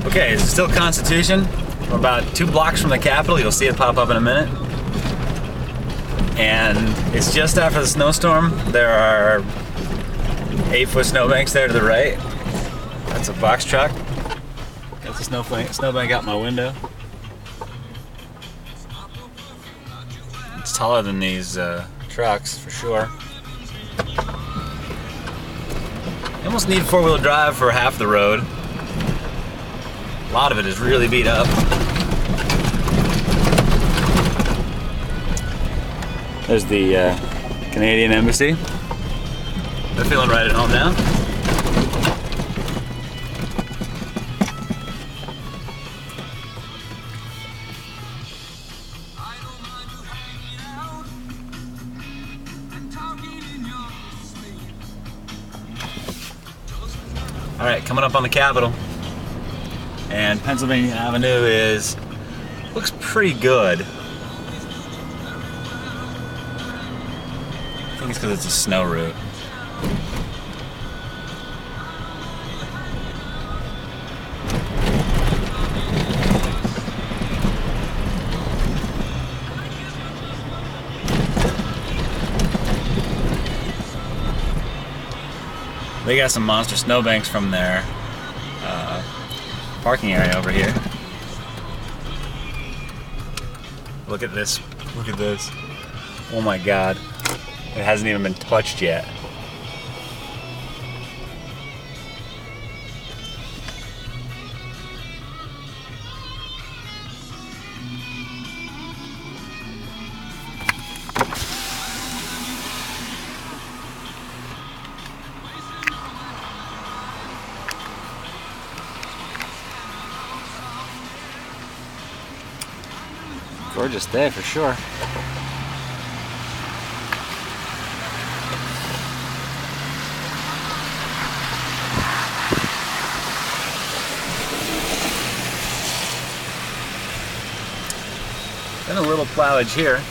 Okay, it's still Constitution. We're about 2 blocks from the Capitol. You'll see it pop up in a minute. And it's just after the snowstorm. There are 8-foot snowbanks there to the right. That's a box truck. Got the snowbank out my window. It's taller than these trucks for sure. You almost need 4-wheel drive for half the road. A lot of it is really beat up. There's the Canadian Embassy. They're feeling right at home now. All right, coming up on the Capitol. And Pennsylvania Avenue looks pretty good. I think it's because it's a snow route. They got some monster snowbanks from their parking area over here. Look at this. Look at this. Oh my God. It hasn't even been touched yet. Gorgeous day for sure. Been a little plowage here.